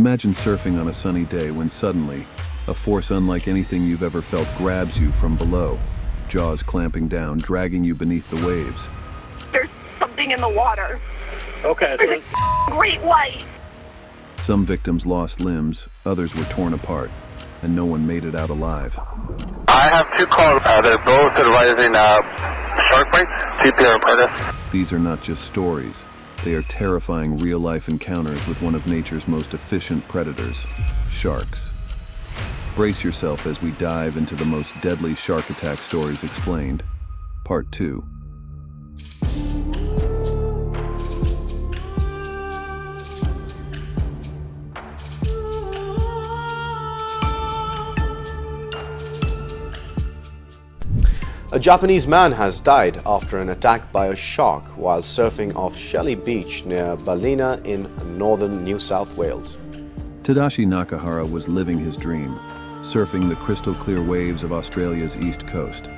Imagine surfing on a sunny day when suddenly, a force unlike anything you've ever felt grabs you from below, jaws clamping down, dragging you beneath the waves. There's something in the water. Okay. There's a great white. Some victims lost limbs, others were torn apart, and no one made it out alive. I have 2 calls. They're both advising shark bite, CPR apparatus. These are not just stories. They are terrifying real-life encounters with one of nature's most efficient predators, sharks. Brace yourself as we dive into the most deadly shark attack stories explained. Part 2. A Japanese man has died after an attack by a shark while surfing off Shelly Beach near Ballina in northern New South Wales. Tadashi Nakahara was living his dream, surfing the crystal-clear waves of Australia's east coast.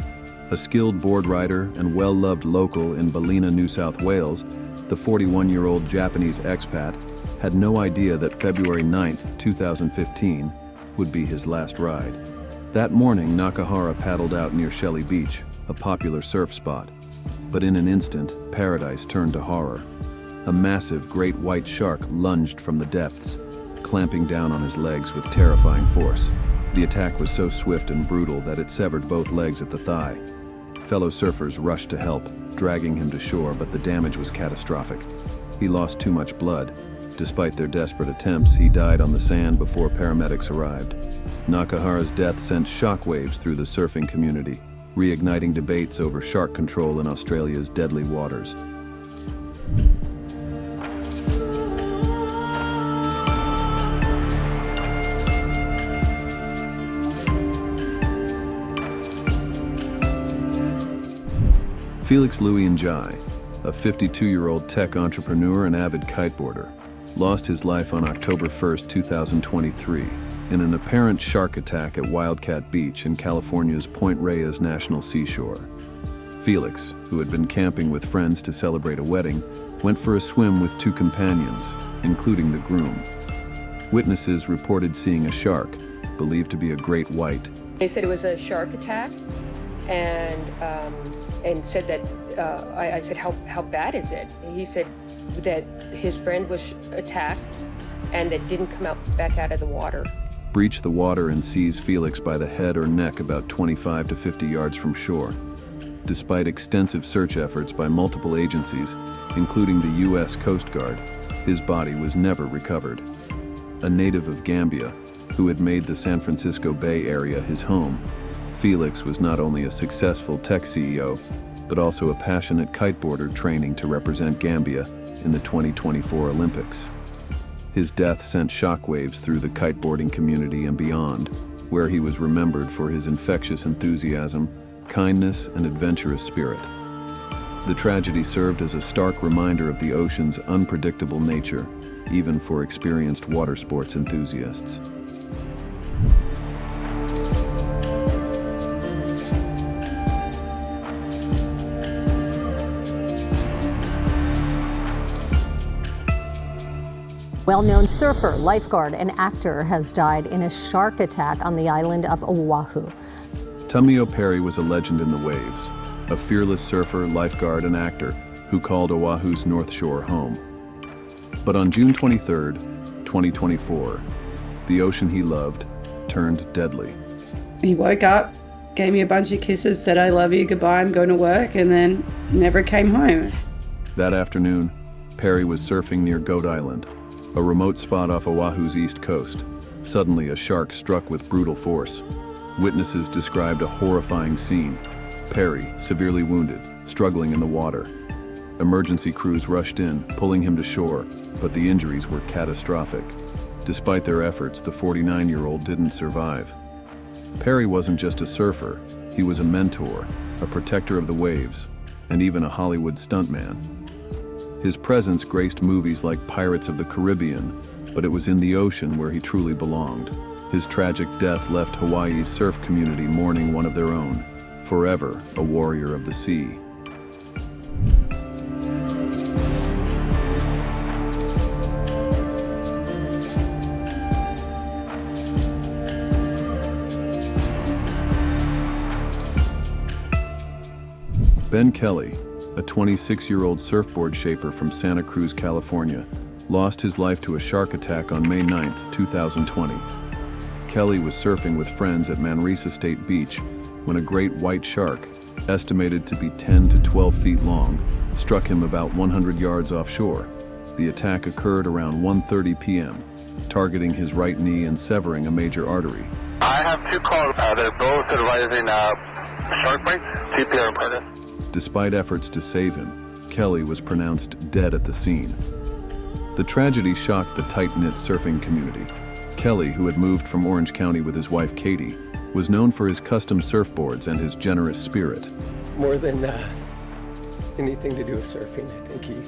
A skilled board rider and well-loved local in Ballina, New South Wales, the 41-year-old Japanese expat had no idea that February 9, 2015, would be his last ride. That morning, Nakahara paddled out near Shelly Beach, a popular surf spot. But in an instant, paradise turned to horror. A massive great white shark lunged from the depths, clamping down on his legs with terrifying force. The attack was so swift and brutal that it severed both legs at the thigh. Fellow surfers rushed to help, dragging him to shore, but the damage was catastrophic. He lost too much blood. Despite their desperate attempts, he died on the sand before paramedics arrived. Nakahara's death sent shockwaves through the surfing community, reigniting debates over shark control in Australia's deadly waters. Felix Lou Andji, a 52-year-old tech entrepreneur and avid kiteboarder, lost his life on October 1, 2023, in an apparent shark attack at Wildcat Beach in California's Point Reyes National Seashore. Felix, who had been camping with friends to celebrate a wedding, went for a swim with 2 companions, including the groom. Witnesses reported seeing a shark, believed to be a great white. They said it was a shark attack, and said that I said, how bad is it? And he said that his friend was attacked and that didn't come back out of the water. Breached the water and seized Felix by the head or neck about 25 to 50 yards from shore. Despite extensive search efforts by multiple agencies, including the U.S. Coast Guard, his body was never recovered. A native of Gambia, who had made the San Francisco Bay Area his home, Felix was not only a successful tech CEO, but also a passionate kiteboarder training to represent Gambia in the 2024 Olympics. His death sent shockwaves through the kiteboarding community and beyond, where he was remembered for his infectious enthusiasm, kindness, and adventurous spirit. The tragedy served as a stark reminder of the ocean's unpredictable nature, even for experienced water sports enthusiasts. Well-known surfer, lifeguard, and actor has died in a shark attack on the island of Oahu. Tamio Perry was a legend in the waves, a fearless surfer, lifeguard, and actor who called Oahu's North Shore home. But on June 23, 2024, the ocean he loved turned deadly. He woke up, gave me a bunch of kisses, said, "I love you, goodbye, I'm going to work," and then never came home. That afternoon, Perry was surfing near Goat Island, a remote spot off Oahu's east coast. Suddenly, a shark struck with brutal force. Witnesses described a horrifying scene. Perry, severely wounded, struggling in the water. Emergency crews rushed in, pulling him to shore, but the injuries were catastrophic. Despite their efforts, the 49-year-old didn't survive. Perry wasn't just a surfer, he was a mentor, a protector of the waves, and even a Hollywood stuntman. His presence graced movies like Pirates of the Caribbean, but it was in the ocean where he truly belonged. His tragic death left Hawaii's surf community mourning one of their own, forever a warrior of the sea. Ben Kelly, a 26-year-old surfboard shaper from Santa Cruz, California, lost his life to a shark attack on May 9, 2020. Kelly was surfing with friends at Manresa State Beach when a great white shark, estimated to be 10 to 12 feet long, struck him about 100 yards offshore. The attack occurred around 1:30 p.m., targeting his right knee and severing a major artery. I have two calls. They're both advising shark bite, CPR in progress. Despite efforts to save him, Kelly was pronounced dead at the scene. The tragedy shocked the tight-knit surfing community. Kelly, who had moved from Orange County with his wife Katie, was known for his custom surfboards and his generous spirit. More than anything to do with surfing, I think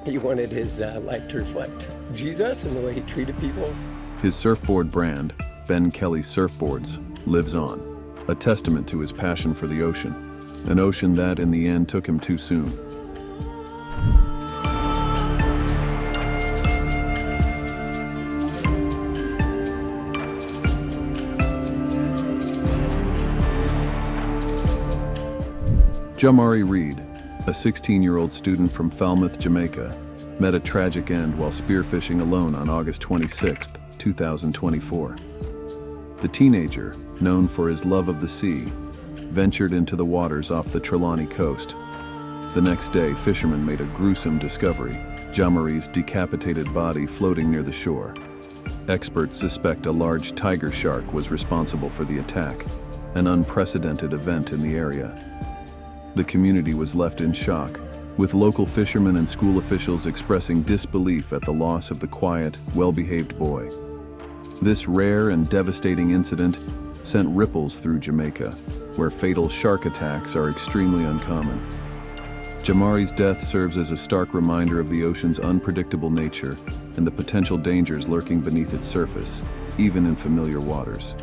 he wanted his life to reflect Jesus and the way he treated people. His surfboard brand, Ben Kelly Surfboards, lives on, a testament to his passion for the ocean, an ocean that in the end took him too soon. Jamar Reed, a 16-year-old student from Falmouth, Jamaica, met a tragic end while spearfishing alone on August 26, 2024. The teenager, known for his love of the sea, ventured into the waters off the Trelawney coast. The next day, fishermen made a gruesome discovery: Jamar's decapitated body floating near the shore. Experts suspect a large tiger shark was responsible for the attack, an unprecedented event in the area. The community was left in shock, with local fishermen and school officials expressing disbelief at the loss of the quiet, well-behaved boy. This rare and devastating incident sent ripples through Jamaica, where fatal shark attacks are extremely uncommon. Jamar's death serves as a stark reminder of the ocean's unpredictable nature and the potential dangers lurking beneath its surface, even in familiar waters.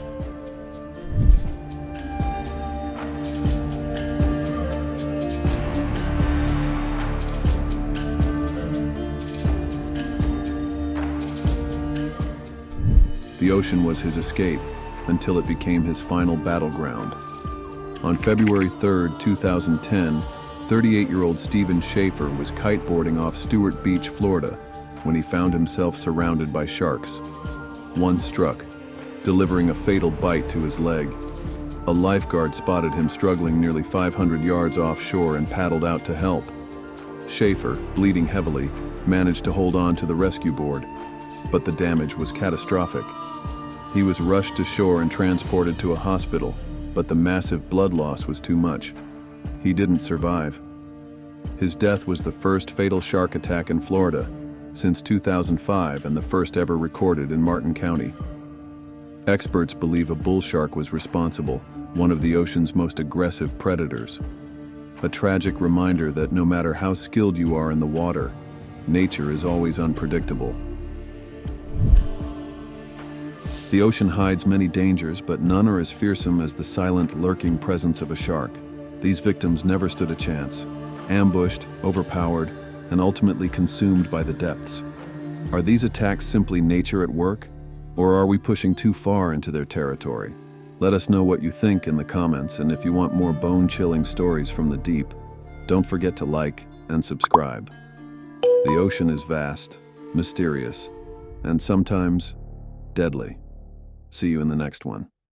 The ocean was his escape until it became his final battleground. On February 3, 2010, 38-year-old Stephen Schaer was kiteboarding off Stewart Beach, Florida, when he found himself surrounded by sharks. One struck, delivering a fatal bite to his leg. A lifeguard spotted him struggling nearly 500 yards offshore and paddled out to help. Schaer, bleeding heavily, managed to hold on to the rescue board, but the damage was catastrophic. He was rushed to shore and transported to a hospital, but the massive blood loss was too much. He didn't survive. His death was the first fatal shark attack in Florida since 2005 and the first ever recorded in Martin County. Experts believe a bull shark was responsible, one of the ocean's most aggressive predators. A tragic reminder that no matter how skilled you are in the water, nature is always unpredictable. The ocean hides many dangers, but none are as fearsome as the silent, lurking presence of a shark. These victims never stood a chance, ambushed, overpowered, and ultimately consumed by the depths. Are these attacks simply nature at work, or are we pushing too far into their territory? Let us know what you think in the comments, and if you want more bone-chilling stories from the deep, don't forget to like and subscribe. The ocean is vast, mysterious, and sometimes deadly. See you in the next one.